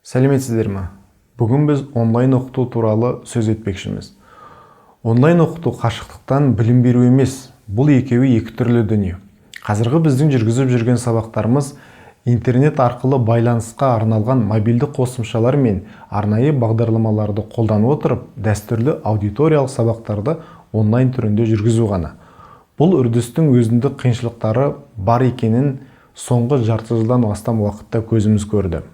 Сәлеметсіздер ме? Бүгін біз онлайн оқыту туралы сөз етпекшіміз. Онлайн оқыту қашықтықтан білім беру емес, бұл екеуі екі түрлі дүние. Қазіргі біздің жүргізіп жүрген сабақтарымыз интернет арқылы байланысқа арналған мобильді қосымшалар мен арнайы бағдарламаларды қолданып отырып, дәстүрлі аудиториялық сабақтарды онлайн түрінде жүргізу ғана. Бұл үрдістің өзіндік қиыншылықтары бар екенін соңғы жарты жылдан астам уақытта көзіміз көрді.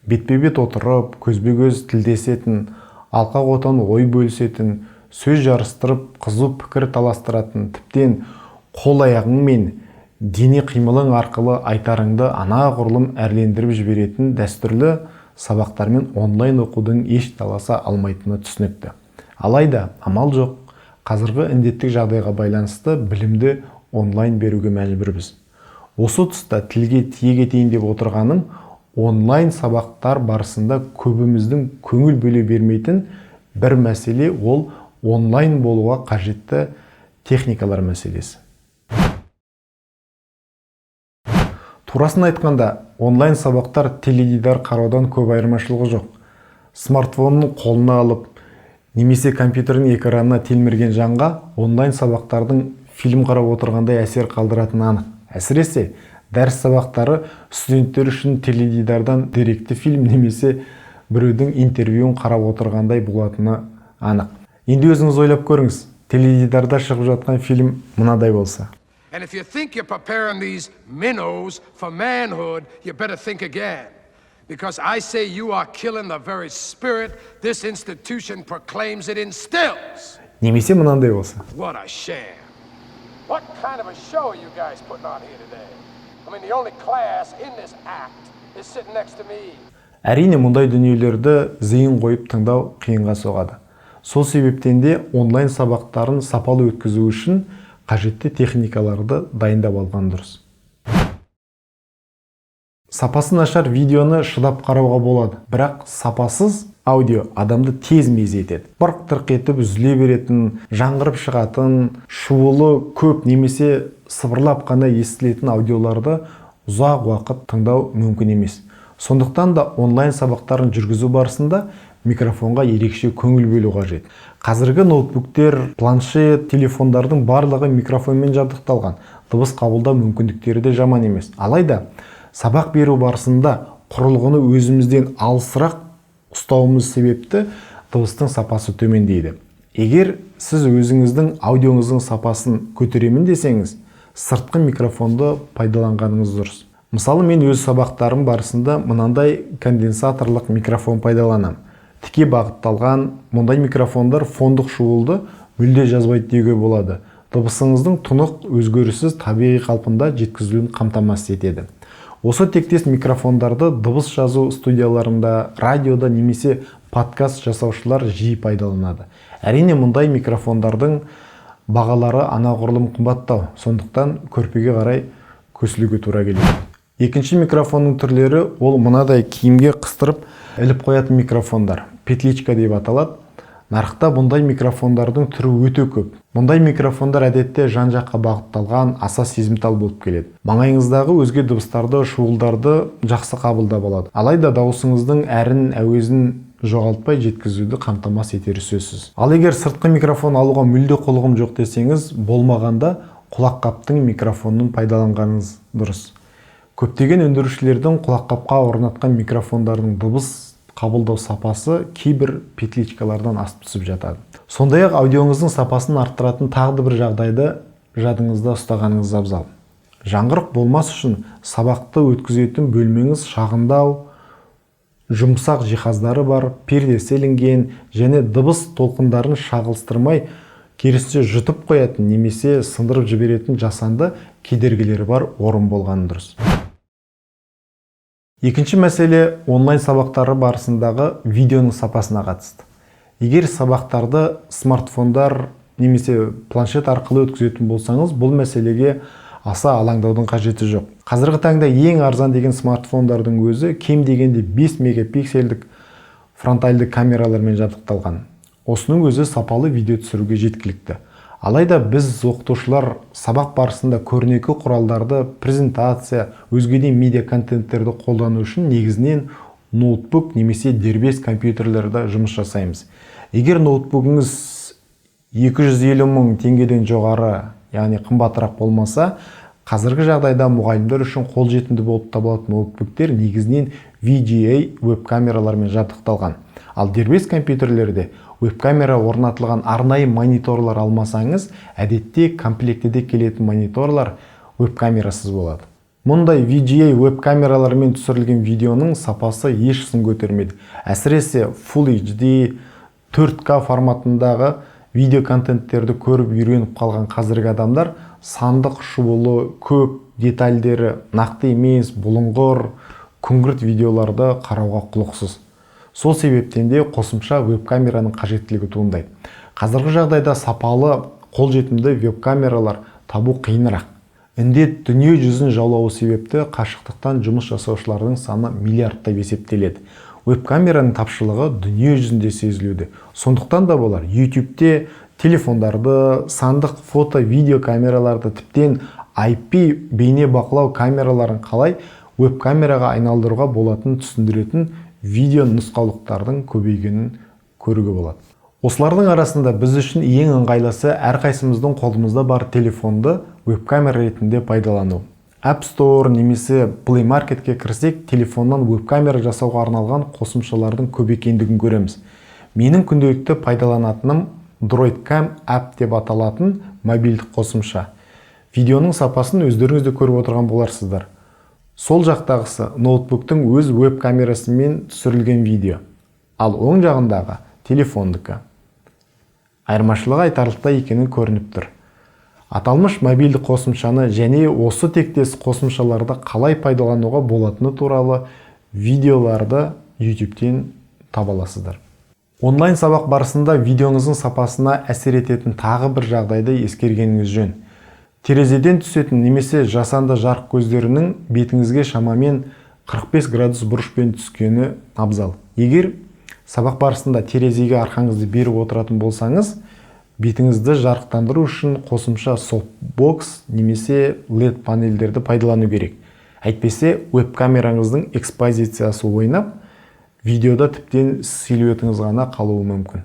Бетпе-бет отырып, көзбе-көз тілдесетін, алқа қотан ой бөлісетін, сөз жарыстырып, қызу пікір таластыратын, тіптен қол-аяғың мен дене қимылың арқылы айтарыңды анағұрлым әрлендіріп жіберетін дәстүрлі сабақтармен онлайн оқудың еш таласа алмайтыны түсінікті. Алайда, амал жоқ, қазіргі індеттік жағдайға байланысты білімді онлайн беруге мәжбүрбіз. Осы тұста тілге тиек етейін деп отырғаным, онлайн сабақтар барысында көбіміздің көңіл бөле бермейтін бір мәселе, ол онлайн болуға қажетті техникалар мәселесі. Турасын айтқанда, онлайн сабақтар теледидар қараудан көп айырмашылығы жоқ. Смартфонын қолына алып, немесе компьютердің экранына телмірген жанға онлайн сабақтардың фильм қарап отырғандай әсер қалдыратыны анық. Әсіресе дәріс сабақтары студенттер үшін теледидардан деректі фильм немесе біреудің интервьюін қарап отырғандай болатыны анық. Енді өзіңіз ойлап көріңіз, теледидарда шығып жатқан фильм мынадай болса. And if you think you're preparing these minnows for manhood, you better think again. Because I say you are killing the very spirit this institution proclaims it instills. Немесе мынандай болса. What a sham. What kind of a show are you guys putting on here today? I mean, the only class in this act is sitting next to me. Әрине, мұндай дүниелерді зейін қойып тыңдау қиынға соғады. Сол себептен де онлайн сабақтарын сапалы өткізу үшін қажетті техникаларды дайындап алған дұрыс. Сапасы нашар видеоны шыдап қарауға болады, бірақ сапасыз аудио адамды тез мезетеді. Бұрқ-тырқ етіп үзіле беретін, жаңғырып шығатын, шуылы көп немесе сыбырлап қана естілетін аудиоларды ұзақ уақыт тыңдау мүмкін емес. Сондықтан да онлайн сабақтарын жүргізу барысында микрофонға ерекше көңіл бөлу қажет. Қазіргі ноутбуктер, планшет, телефондардың барлығы микрофонмен жабдықталған. Дыбыс қабылдау мүмкіндіктері де жаман емес. Алайда, сабақ беру барысында құрылғыны өзімізден алысырақ ұстауымыз себепті дыбыстың сапасы төмендейді. Егер сіз өзіңіздің аудионыздың сапасын көтеремін десеңіз, сыртқы микрофонды пайдаланғаныңыз дұрыс. Мысалы, мен өз сабақтарым барысында мынандай конденсаторлық микрофон пайдаланам. Тіке бағытталған, мұндай микрофондар фондық шуылды мүлде жазбайды деуге болады. Дыбысыңыздың тұнық өзгеріссіз табиғи қалпында жеткізілуін қамтамасыз етеді. Осы тектес микрофондарды дыбыс жазу студияларында, радиода немесе подкаст жасаушылар жиі пайдаланады. Әрине, мұндай микрофондардың бағалары анағұрлым қымбаттау, сондықтан көрпеге қарай көсілуге тура келеді. Екінші микрофонның түрлері ол мынадай киімге қыстырып іліп қоятын микрофондар, петличка деп аталады. Нарықта бұндай микрофондардың түрі өте көп. Бұндай микрофондар әдетте жан-жаққа бағытталған, аса сезімтал болып келеді. Маңайыңыздағы өзге дыбыстарды, шуылдарды жақсы қабылдап алады. Алайда дауысыңыздың әрін, әуезін жоғалтпай жеткізуді қамтамасыз етері сөзсіз. Ал егер сыртқы микрофон алуға мүлде құлығым жоқ десеңіз, болмағанда құлаққаптың микрофонын пайдаланғаныңыз дұрыс. Көптеген өндірушілердің құлаққапқа орнатқан микрофондардың дыбыс қабылдау сапасы кейбір петличкалардан асып түсіп жатады. Сондай-ақ аудионыздың сапасын арттыратын тағы бір жағдайды жадыңызда ұстағаныңыз абзал. Жаңғырық болмас үшін сабақты өткізетін бөлмеңіз шағындау, жұмсақ жиһаздары бар, пердесі ілінген және дыбыс толқындарын шағылстырмай керісінше жұтып қоятын немесе сындырып жіберетін жасанды кедергілері бар орын болғаны дұрыс. Екінші мәселе онлайн сабақтары барысындағы видеоның сапасына қатысты. Егер сабақтарды смартфондар немесе планшет арқылы өткізетін болсаңыз, бұл мәселеге аса алаңдаудың қажеті жоқ. Қазіргі таңда ең арзан деген смартфондардың өзі кем дегенде 5 мегапиксельдік фронтальды камералармен жабдықталған. Осының өзі сапалы видео түсіруге жеткілікті. Алайда біз оқытушылар сабақ барысында көрнекі құралдарды, презентация, өзге де медиа контенттерді қолдану үшін негізінен ноутбук немесе дербес компьютерлерде жұмыс жасаймыз. Егер ноутбугыңыз 250 мың теңгеден жоғары, яғни қымбатырақ болмаса, қазіргі жағдайда мұғалімдер үшін қолжетімді болып табылатын ноутбуктер негізінен VGA веб-камералармен жабдықталған. Ал дербес компьютерлерде веб-камера орнатылған арнайы мониторлар алмасаңыз, әдетте комплектіде келетін мониторлар веб-камерасыз болады. Мұндай VGA веб-камералармен түсірілген видеоның сапасы еш сын көтермейді. Әсіресе Full HD 4K форматындағы видео контенттерді көріп үйреніп қалған қазіргі адамдар сандық шұғылы, көп детальдері нақты емес, бұлыңғыр, күңгірт видеоларды қарауға құлықсыз. Сол себептен де қосымша веб-камераның қажеттілігі туындайды. Қазіргі жағдайда сапалы, қолжетімді веб-камералар табу қиынырақ. Індет дүние жүзін жаулауы себепті қашықтықтан жұмыс жасаушылардың саны миллиардтап есептеледі. Веб-камераның тапшылығы дүние жүзінде сезілуде. Сондықтан да болар YouTube'те телефондарды, сандық фото-видео камераларды, тіптен IP бейне бақылау камераларын қалай веб-камераға айналдыруға болатын түсіндіретін видео нұсқаулықтардың көбейгенін көруге болады. Осылардың арасында біз үшін ең ыңғайлысы әрқайсымыздың қолымызда бар телефонды веб-камера ретінде пайдалану. App Store немесе Play Marketке кірсек, телефоннан веб-камера жасауға арналған қосымшалардың көп екендігін көреміз. Менің күнделікті пайдаланатыным DroidCam App деп аталатын мобильдік қосымша. Видеоның сапасын өздеріңіз де көріп отырған боларсыздар. Сол жақтағысы ноутбуктың өз веб-камерасымен түсірілген видео. Ал оң жағындағы телефондікі. Айырмашылығы айтарлықтай екенін көрініп тұр. Аталмыш мобильді қосымшаны және осы тектес қосымшаларды қалай пайдалануға болатыны туралы видеоларды YouTube'тен таба аласыздар. Онлайн сабақ барысында видеоңыздың сапасына әсер ететін тағы бір жағдайды ескергеніңіз жөн. Терезеден түсетін немесе жасанды жарық көздерінің бетіңізге шамамен 45 градус бұрышпен түскені абзал. Егер сабақ барысында терезеге арқаңызды беріп отыратын болсаңыз, бетіңізді жарықтандыру үшін қосымша софтбокс немесе LED панельдерді пайдалану керек. Әйтпесе веб-камераңыздың экспозициясы ойнап, видеода тіптен силуетіңіз ғана қалуы мүмкін.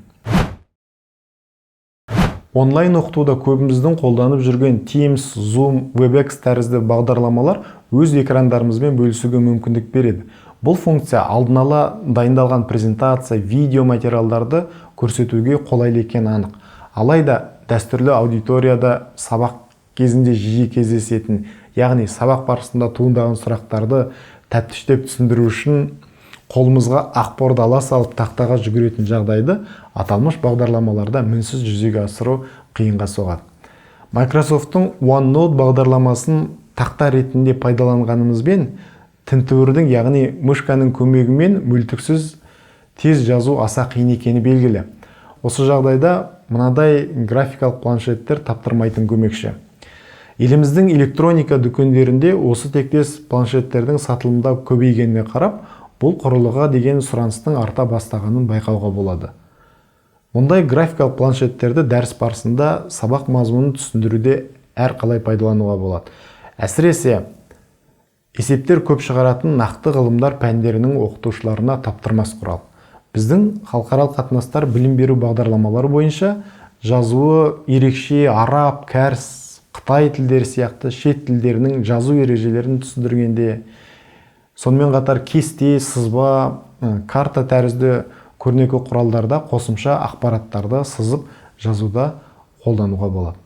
Онлайн оқытуда көбіміздің қолданып жүрген Teams, Zoom, WebEx тәрізді бағдарламалар өз экрандарымызбен бөлісуге мүмкіндік береді. Бұл функция алдын ала дайындалған презентация, видео материалдарды көрсетуге қолайлы екені анық. Алайда дәстүрлі аудиторияда сабақ кезінде жиі кездесетін, яғни сабақ барысында туындаған сұрақтарды тәптіштеп түсіндіру үшін қолымызға ақборды ала салып тақтаға жүгіретін жағдайды аталмыш бағдарламаларда мінсіз жүзеге асыру қиынға соғады. Microsoft'тың OneNote бағдарламасын тақта ретінде пайдаланғанымызбен тінтуірдің, яғни мышканың көмегімен мүлтіксіз тез жазу аса қиын екені белгілі. Осы жағдайда мынадай графикалық планшеттер таптырмайтын көмекші. Еліміздің электроника дүкендерінде осы тектес планшеттердің сатылымда көбейгеніне қарап, бұл құрылғыға деген сұраныстың арта бастағанын байқауға болады. Мұндай графикалық планшеттерді дәріс барысында сабақ мазмұнын түсіндіруде әрқалай пайдалануға болады. Әсіресе есептер көп шығаратын нақты ғылымдар пәндерінің оқытушыларына таптырмас құрал. Біздің халықаралық қатынастар білім беру бағдарламалары бойынша жазуы ерекше араб, кәріс, қытай тілдері сияқты шет тілдерінің жазу ережелерін түсіндіргенде, сонымен қатар кесте, сызба, карта тәрізді көрнекі құралдарда қосымша ақпараттарды сызып жазуда қолдануға болады.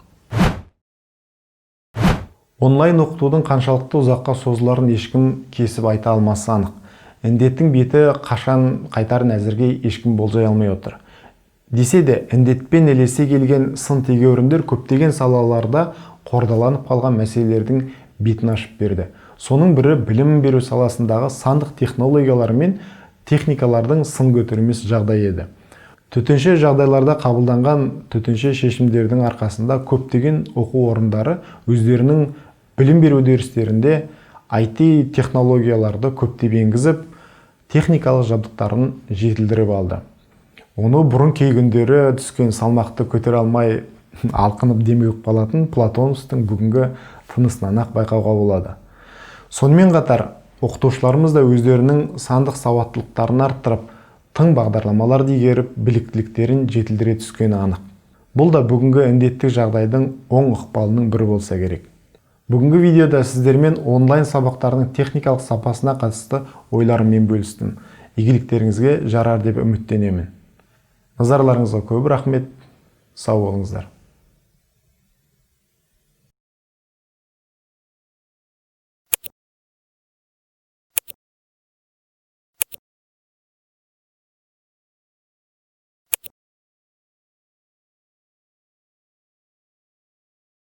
Онлайн оқытудың қаншалықты ұзаққа созыларын ешкім кесіп айта алмасы анық. індеттің беті қашан қайтарын әзірге ешкім болжай алмай отыр. Десе де, індетпен ілесе келген сын тегеуріндер көптеген салаларда қордаланып қалған мәселелердің бетін ашып берді. Соның бірі білім беру саласындағы сандық технологиялар мен техникалардың сын көтермес жағдай еді. Төтенше жағдайларда қабылданған төтенше шешімдердің арқасында көптеген оқу орындары өздерінің білім беру үдерістерінде IT технологияларды көптеп енгізіп, техникалық жабдықтарын жетілдіріп алды. Оны бұрын кей күндері түскен салмақты көтере алмай алқынып демеуіп қалатын Платоновтың бүгінгі тынысынан ақ байқауға болады. Сонымен қатар, оқытушыларымыз да өздерінің сандық сауаттылықтарын арттырып, тың бағдарламалар игеріп, біліктіліктерін жетілдіре түскені анық. Бұл да бүгінгі індеттік жағдайдың оң ықпалының бірі болса керек. Бүгінгі видеода сіздермен онлайн сабақтардың техникалық сапасына қатысты ойларыммен бөлістім. Игіліктеріңізге жарар деп үміттенемін. Назарларыңызға көп рахмет. Сау болыңыздар.